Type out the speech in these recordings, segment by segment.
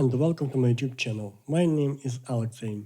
and welcome to my YouTube channel. My name is Alexei,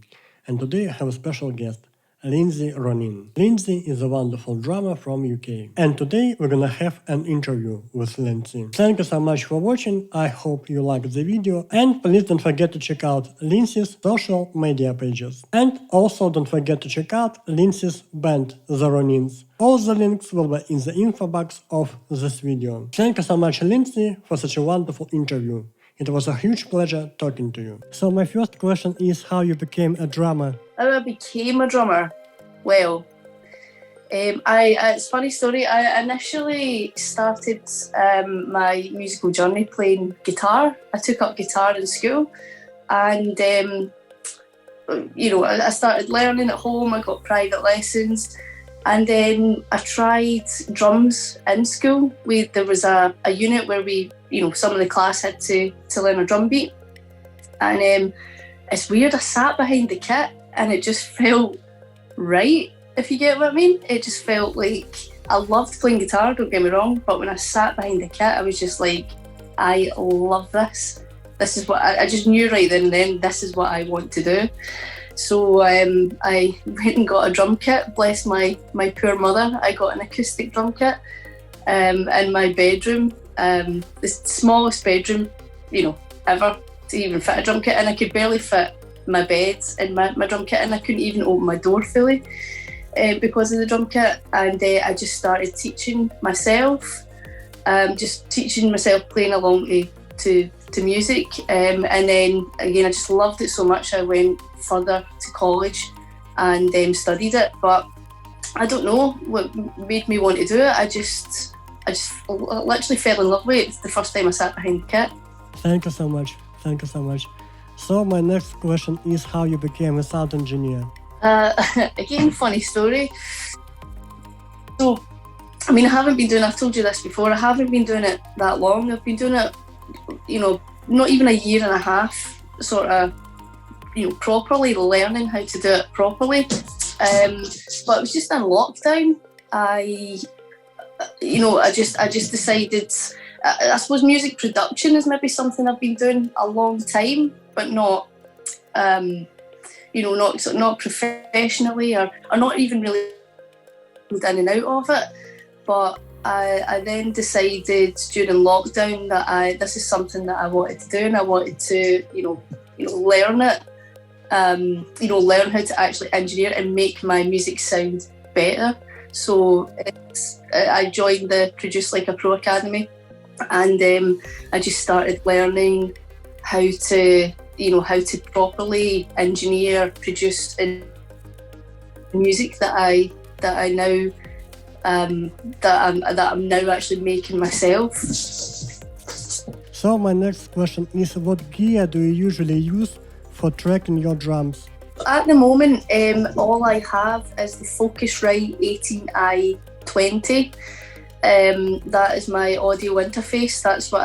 and today I have a special guest, Linzi Ronain. Linzi is a wonderful drummer from UK, and today we're gonna have an interview with Linzi. Thank you so much for watching, I hope you liked the video, and please don't forget to check out Linzi's social media pages. And also don't forget to check out Linzi's band, the Ronains. All the links will be in the info box of this video. Thank you so much, Linzi, for such a wonderful interview. It was a huge pleasure talking to you. So my first question is how you became a drummer. How I became a drummer? Well, it's a funny story. I initially started my musical journey playing guitar. I took up guitar in school, and I started learning at home. I got private lessons, and then I tried drums in school. There was a unit where some of the class had to learn a drum beat, and it's weird. I sat behind the kit, and it just felt right, if you get what I mean. It just felt like I loved playing guitar, don't get me wrong, but when I sat behind the kit, I was just like, I love this. This is what I just knew right then and then, this is what I want to do. So I went and got a drum kit. Bless my poor mother. I got an acoustic drum kit in my bedroom, the smallest bedroom, ever to even fit a drum kit in. I could barely fit my bed in my drum kit, and I couldn't even open my door fully because of the drum kit. And I just started teaching myself, playing along to music, and then again I just loved it so much I went further to college and studied it. But I don't know what made me want to do it. I just literally fell in love with it the first time I sat behind the kit. Thank you so much. So my next question is how you became a sound engineer. Again, funny story. So, I've told you this before, I haven't been doing it that long. I've been doing it, not even a year and a half, sort of, properly learning how to do it properly. But it was just in lockdown. I just decided, I suppose music production is maybe something I've been doing a long time, but not professionally or not even really in and out of it. But I then decided during lockdown that this is something that I wanted to do, and I wanted to learn it, learn how to actually engineer and make my music sound better. So I joined the Produce Like a Pro Academy, and I just started learning how to properly engineer, produce music that I'm now actually making myself. So my next question is, what gear do you usually use for tracking your drums? At the moment, all I have is the Focusrite 18i20. That is my audio interface. That's what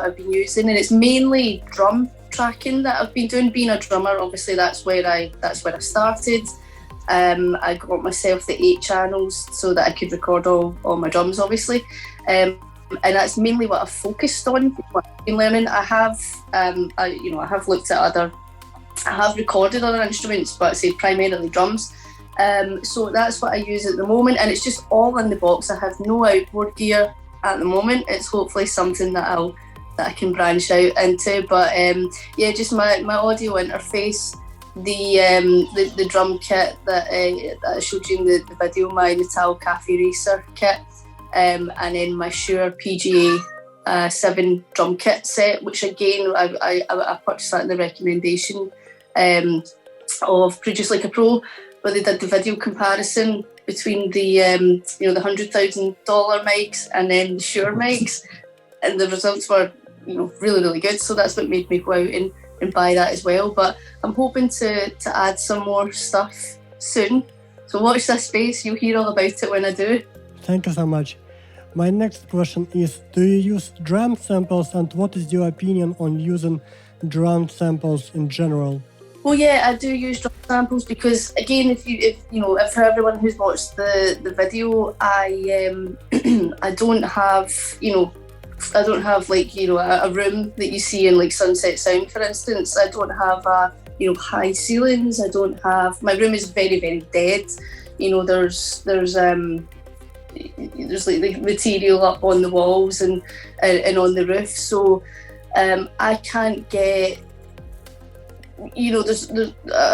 I've been using, and it's mainly drum tracking that I've been doing. Being a drummer, obviously, that's where I started. I got myself the 8 channels so that I could record all my drums, obviously, and that's mainly what I've focused on. What I've been learning. I have looked at I have recorded other instruments, but say primarily drums. So that's what I use at the moment, and it's just all in the box. I have no outboard gear at the moment. It's hopefully something that I can branch out into. But just my audio interface, the drum kit that I showed you in the video, my Natal Cafe Racer kit, and then my Shure PGA 7 drum kit set, which again I purchased that in the recommendation of Produce Like a Pro, where they did the video comparison between the $100,000 mics and then the Shure mics, and the results were really, really good. So that's what made me go out and buy that as well. But I'm hoping to add some more stuff soon. So watch this space, you'll hear all about it when I do. Thank you so much. My next question is, do you use drum samples, and what is your opinion on using drum samples in general? Well, yeah, I do use drum samples because, again, if for everyone who's watched the video, I don't have like, you know, a room that you see in like Sunset Sound, for instance. I don't have high ceilings. My room is very, very dead. You know, there's like material up on the walls and on the roof. So I can't get, you know, I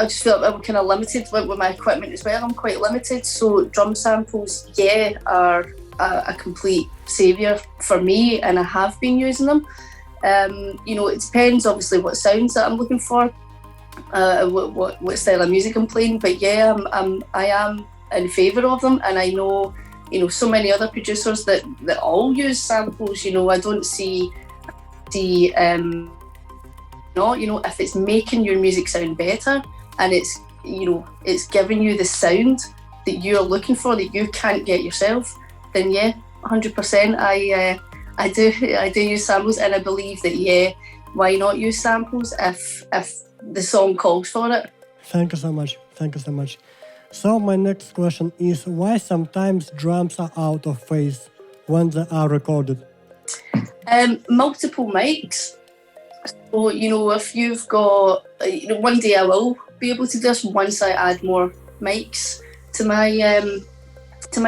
just feel like I'm kind of limited with my equipment as well. I'm quite limited. So drum samples, are a complete saviour for me, and I have been using them. You know, it depends obviously what sounds that I'm looking for, what style of music I'm playing. But yeah, I am in favour of them, and I know, you know, so many other producers that all use samples. You know, I don't see not, you know, if it's making your music sound better and it's, you know, it's giving you the sound that you're looking for that you can't get yourself, then yeah, 100%. I do use samples, and I believe that why not use samples if the song calls for it. Thank you so much. So my next question is, why sometimes drums are out of phase when they are recorded? Multiple mics. So, you know, if you've got, you know, one day I will be able to do this once I add more mics to my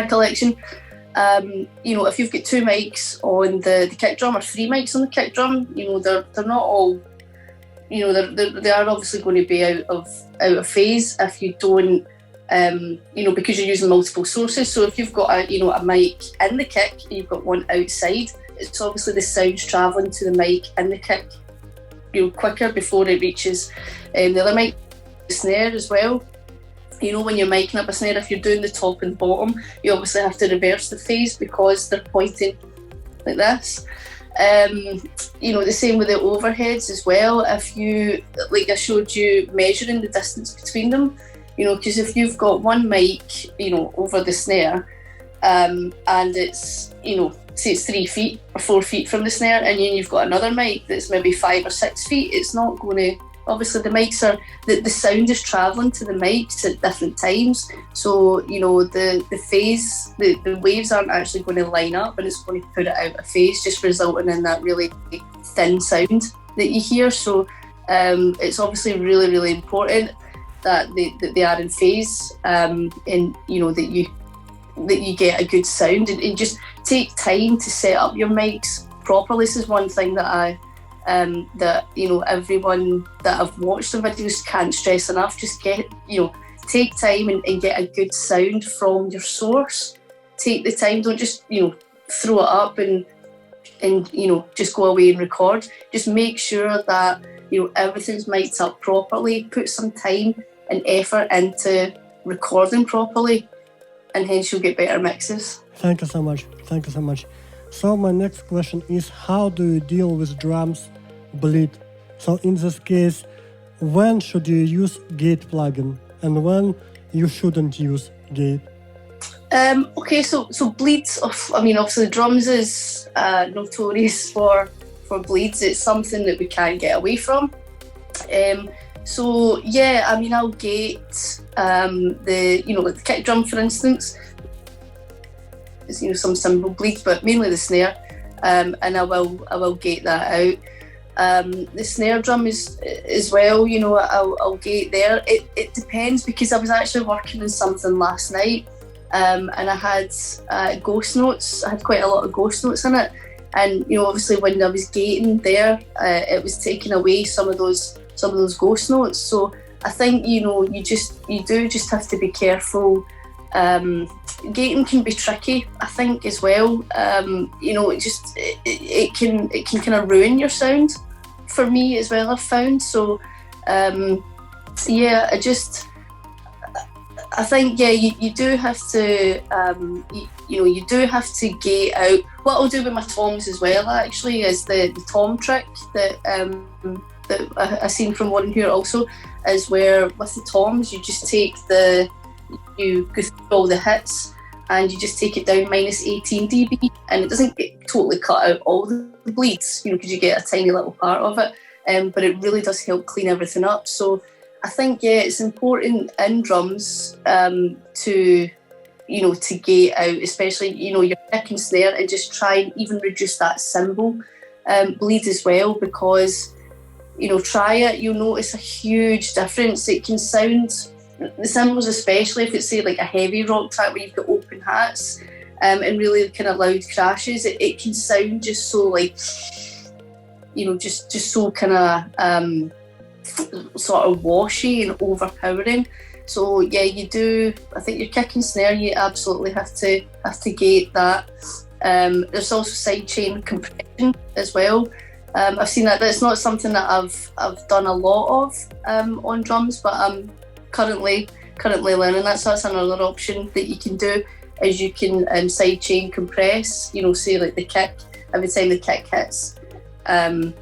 collection. You know, if you've got 2 mics on the kick drum or 3 mics on the kick drum, you know, they're not all, you know, they are obviously going to be out of phase if you don't, you know, because you're using multiple sources. So if you've got a mic in the kick and you've got one outside, it's obviously the sound's travelling to the mic in the kick, you know, quicker before it reaches the other mic. The snare as well. You know, when you're miking up a snare, if you're doing the top and bottom, you obviously have to reverse the phase because they're pointing like this. You know, the same with the overheads as well. If you, like I showed you, measuring the distance between them, you know, because if you've got one mic, you know, over the snare, and it's, you know, say it's 3 feet or 4 feet from the snare, and then you've got another mic that's maybe 5 or 6 feet, it's not going to, obviously the mics are, the sound is travelling to the mics at different times. So, you know, the phase, the waves aren't actually going to line up, and it's going to put it out of phase, just resulting in that really thin sound that you hear. So it's obviously really, really important that they are in phase, and, you know, that you get a good sound, and just take time to set up your mics properly. This is one thing that that, you know, everyone that I've watched the videos can't stress enough. Just take time and get a good sound from your source. Take the time, don't just, you know, throw it up and you know, just go away and record. Just make sure that, you know, everything's mic'd up properly. Put some time and effort into recording properly, and hence you'll get better mixes. Thank you so much. So my next question is, how do you deal with drums bleed? So in this case, when should you use gate plugin and when you shouldn't use gate? Okay, so bleeds. I mean, obviously drums is notorious for bleeds. It's something that we can't get away from. So yeah, I mean, I'll gate the, you know, like the kick drum, for instance. There's, you know, some cymbal bleeds, but mainly the snare, and I will gate that out. The snare drum is as well, you know, I'll gate there. It depends, because I was actually working on something last night, and I had ghost notes. I had quite a lot of ghost notes in it, and, you know, obviously when I was gating there, it was taking away some of those ghost notes. So I think, you know, you do just have to be careful. Gating can be tricky, I think, as well. You know, it can kind of ruin your sound for me as well, I've found. So yeah, I think, yeah, you do have to, you know, you do have to gate out. What I'll do with my toms as well, actually, is the tom trick that I seen from one here also, is where with the toms you just take you go through all the hits and you just take it down minus 18 dB, and it doesn't totally cut out all the bleeds, you know, because you get a tiny little part of it, but it really does help clean everything up. So I think, yeah, it's important in drums to, to gate out, especially, your kick and snare, and just try and even reduce that cymbal bleed as well, because, try it, you'll notice a huge difference. It can sound, the cymbals especially, if it's say like a heavy rock track where you've got open hats and really kind of loud crashes, it can sound just so like, just so kind of sort of washy and overpowering. So yeah, you do. I think your kick and snare, you absolutely have to gate that. There's also sidechain compression as well. I've seen that. That's not something that I've done a lot of on drums, but I'm currently learning that. So that's another option that you can do, is you can sidechain compress. Say like the kick, every time the kick hits and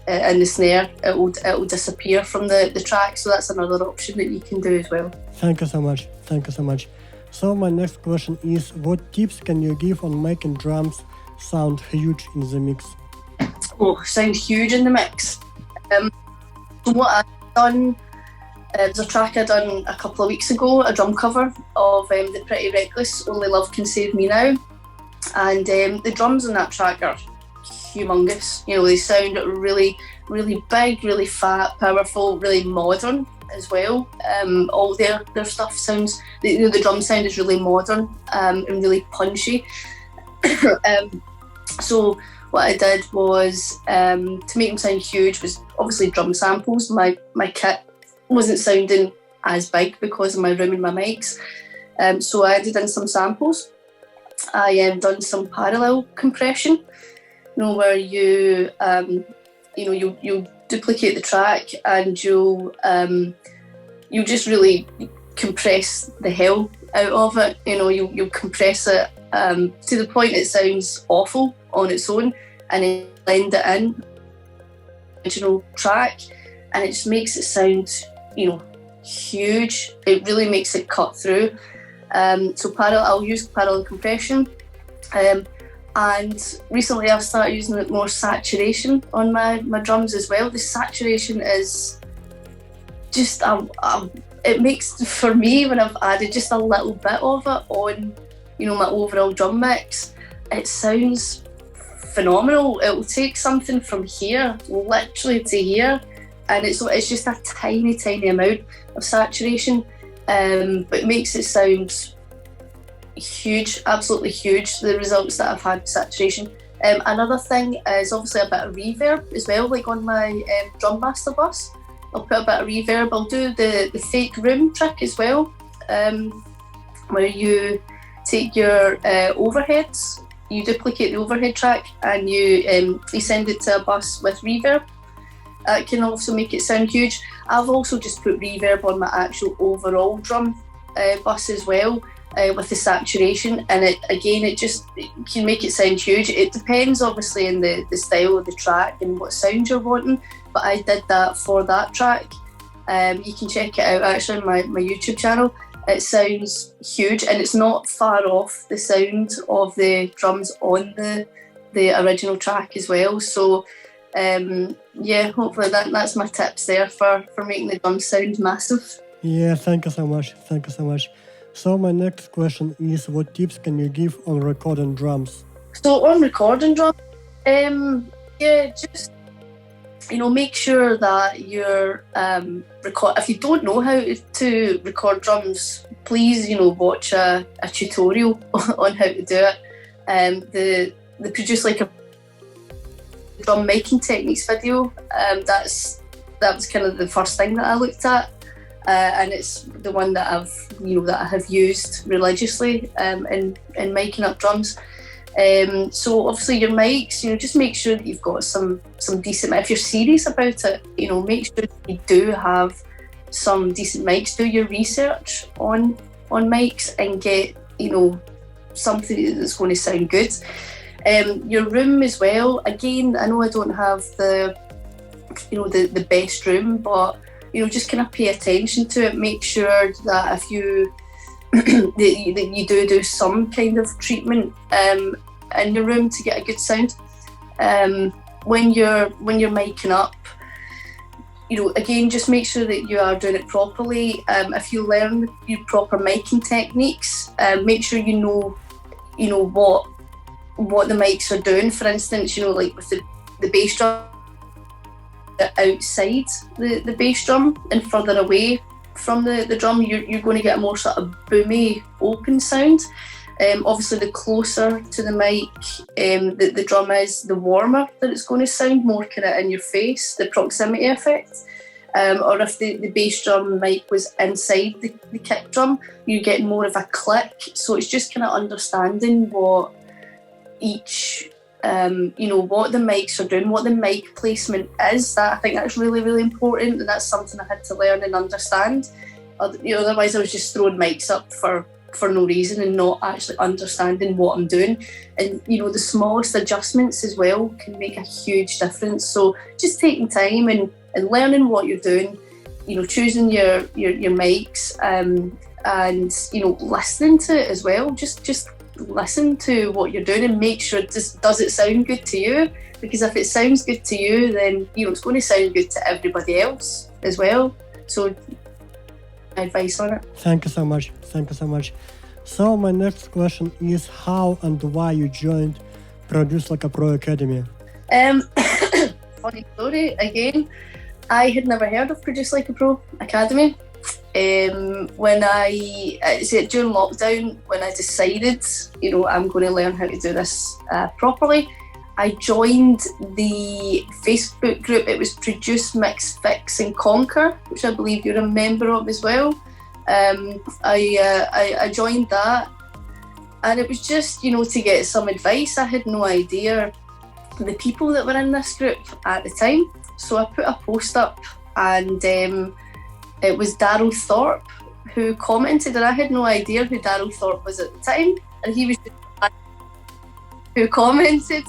the snare, it will disappear from the track. So that's another option that you can do as well. Thank you so much. So my next question is, what tips can you give on making drums sound huge in the mix? Oh, sound huge in the mix. So what I've done, there's a track I done a couple of weeks ago, a drum cover of the Pretty Reckless, Only Love Can Save Me Now. And the drums on that track are humongous. They sound really, really big, really fat, powerful, really modern as well. All their stuff sounds, the drum sound is really modern and really punchy. So what I did was, to make them sound huge, was obviously drum samples. My kit wasn't sounding as big because of my room and my mics. So I added in some samples. I done some parallel compression, where you you'll duplicate the track and you'll just really compress the hell out of it. You'll compress it to the point it sounds awful on its own, and then blend it in the original track, and it just makes it sound huge. It really makes it cut through. So I'll use parallel compression, and recently I've started using more saturation on my drums as well. The saturation is just it makes, for me, when I've added just a little bit of it on my overall drum mix, it sounds phenomenal. It will take something from here literally to here, and it's just a tiny amount of saturation, but it makes it sound huge, absolutely huge, the results that I've had with saturation. Another thing is obviously a bit of reverb as well, like on my Drum Master bus. I'll put a bit of reverb. I'll do the fake room trick as well, where you take your overheads, you duplicate the overhead track, and you send it to a bus with reverb. That can also make it sound huge. I've also just put reverb on my actual overall drum bus as well, with the saturation, and it can make it sound huge. It depends obviously on the style of the track and what sound you're wanting, but I did that for that track. You can check it out actually on my YouTube channel. It sounds huge, and it's not far off the sound of the drums on the original track as well. So yeah, hopefully that's my tips there for making the drums sound massive. Yeah, thank you so much. So my next question is, what tips can you give on recording drums? So on recording drums, just make sure that you're if you don't know how to record drums, please watch a tutorial on how to do it. They produce like a drum making techniques video. That was kind of the first thing that I looked at, and it's the one that I have used religiously in miking up drums. So obviously your mics, just make sure that you've got some decent. If you're serious about it, make sure that you do have some decent mics. Do your research on mics and get something that's going to sound good. Your room as well. Again, I know I don't have the best room, but just kind of pay attention to it. Make sure that if you that you do some kind of treatment in your room to get a good sound. When you're miking up, again, just make sure that you are doing it properly. If you learn your proper miking techniques, make sure you know what the mics are doing. For instance, like with the bass drum, outside the bass drum and further away from the drum, you're going to get a more sort of boomy, open sound. Obviously, the closer to the mic the drum is, the warmer that it's going to sound, more kind of in your face, the proximity effect. Or if the bass drum mic was inside the kick drum, you get more of a click. So it's just kind of understanding what each, what the mics are doing, what the mic placement is. That I think that's really, really important, and that's something I had to learn and understand. Otherwise, I was just throwing mics up for no reason and not actually understanding what I'm doing. And the smallest adjustments as well can make a huge difference. So just taking time and learning what you're doing, choosing your mics, and listening to it as well. Just listen to what you're doing and make sure does it sound good to you? Because if it sounds good to you, then it's going to sound good to everybody else as well. So advice on it. Thank you so much. So my next question is how and why you joined Produce Like a Pro Academy. Funny story again. I had never heard of Produce Like a Pro Academy. During lockdown, when I decided, I'm going to learn how to do this properly, I joined the Facebook group. It was Produce, Mix, Fix and Conquer, which I believe you're a member of as well. I joined that, and it was just, to get some advice. I had no idea the people that were in this group at the time. So I put a post up, and it was Daryl Thorpe who commented, and I had no idea who Daryl Thorpe was at the time, and he was who commented.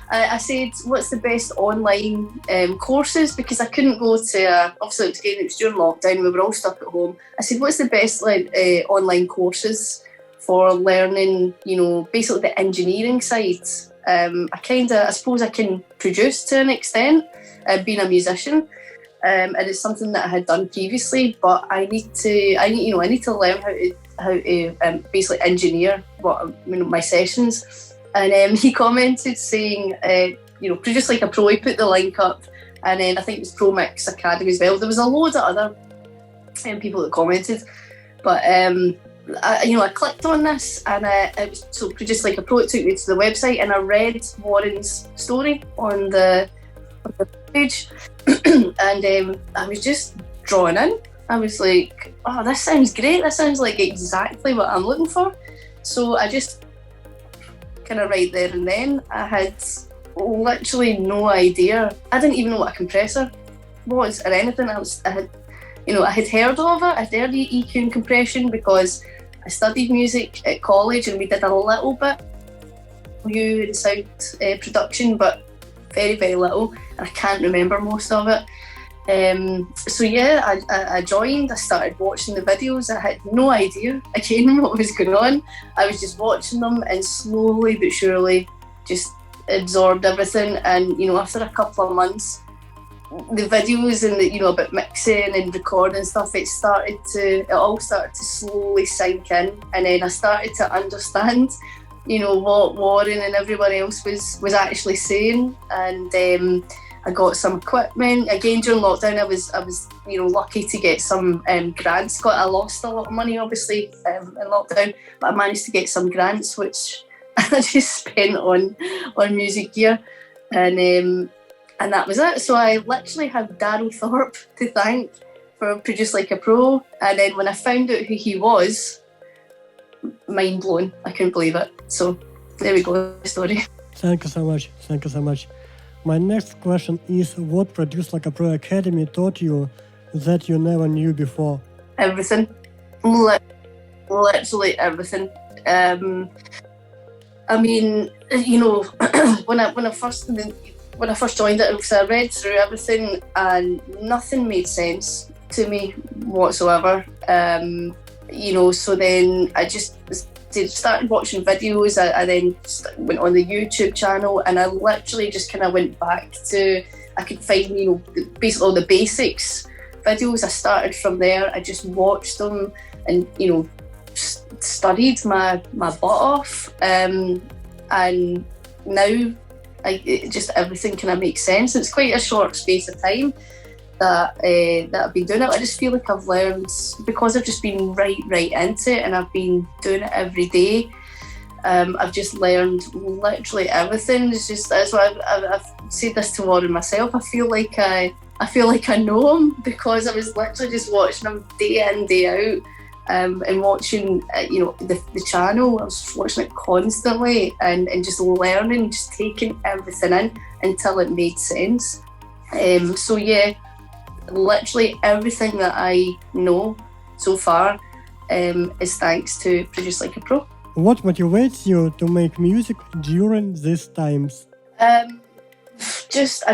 I said, what's the best online courses? Because I couldn't go to, obviously it was during lockdown, we were all stuck at home. I said, what's the best online courses for learning, basically the engineering side? I suppose I can produce to an extent, being a musician. And it's something that I had done previously, but I need to learn how to basically engineer my sessions. And he commented saying, Produce Like a Pro. He put the link up, and then I think it was Pro Mix Academy as well. There was a load of other people that commented, but I clicked on this, and it was so Produce Like a Pro. It took me to the website, and I read Warren's story on the page, and I was just drawn in. I was like, oh, this sounds great. This sounds like exactly what I'm looking for. So I just kind of right there and then, I had literally no idea. I didn't even know what a compressor was or anything. I had heard of it. I'd heard EQ and compression because I studied music at college, and we did a little bit in sound production, but very, very little, and I can't remember most of it. So yeah, I joined. I started watching the videos. I had no idea again what was going on. I was just watching them and slowly but surely just absorbed everything. And after a couple of months, the videos and the about mixing and recording stuff, it all started to slowly sink in, and then I started to understand what Warren and everybody else was actually saying. And I got some equipment. Again, during lockdown, I was lucky to get some grants. I lost a lot of money, obviously, in lockdown, but I managed to get some grants, which I just spent on music gear, and that was it. So I literally have Daryl Thorpe to thank for Produce Like a Pro. And then when I found out who he was, mind blown. I couldn't believe it. So there we go, the story. Thank you so much. My next question is, what Produce Like a Pro Academy taught you that you never knew before? Everything. Literally everything. when I first joined it, I read through everything and nothing made sense to me whatsoever. So then I just started watching videos. I then went on the YouTube channel, and I literally just kind of went back to I could find, basically all the basics videos. I started from there. I just watched them and, studied my butt off. And now just everything kind of makes sense. It's quite a short space of time that I've been doing it. I just feel like I've learned, because I've just been right into it and I've been doing it every day. I've just learned literally everything. That's why I've said this to Warren myself. I feel like I know him, because I was literally just watching him day in, day out, and watching the channel. I was watching it constantly and just learning, just taking everything in until it made sense. So yeah, literally everything that I know so far is thanks to Produce Like a Pro. What motivates you to make music during these times? I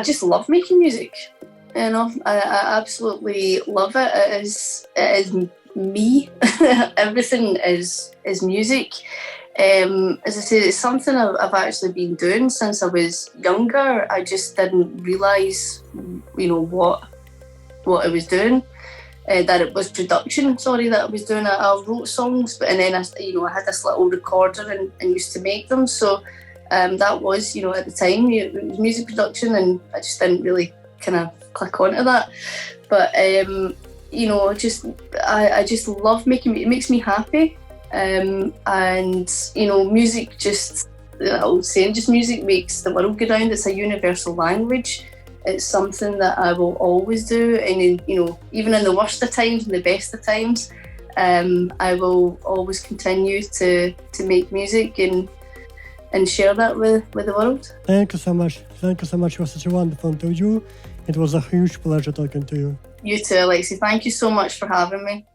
just love making music. I absolutely love it. It is me. Everything is music. As I say, it's something I've actually been doing since I was younger. I just didn't realise, what I was doing. That it was production, that I was doing. I wrote songs, and then I had this little recorder and used to make them. So that was, at the time, it was music production, and I just didn't really kind of click onto that. But I just love making it. It makes me happy, and music just, old saying, just music makes the world go round. It's a universal language. It's something that I will always do, and even in the worst of times and the best of times, I will always continue to make music and share that with the world. Thank you so much. Thank you so much for such a wonderful interview. It was a huge pleasure talking to you. You too, Alexi. Thank you so much for having me.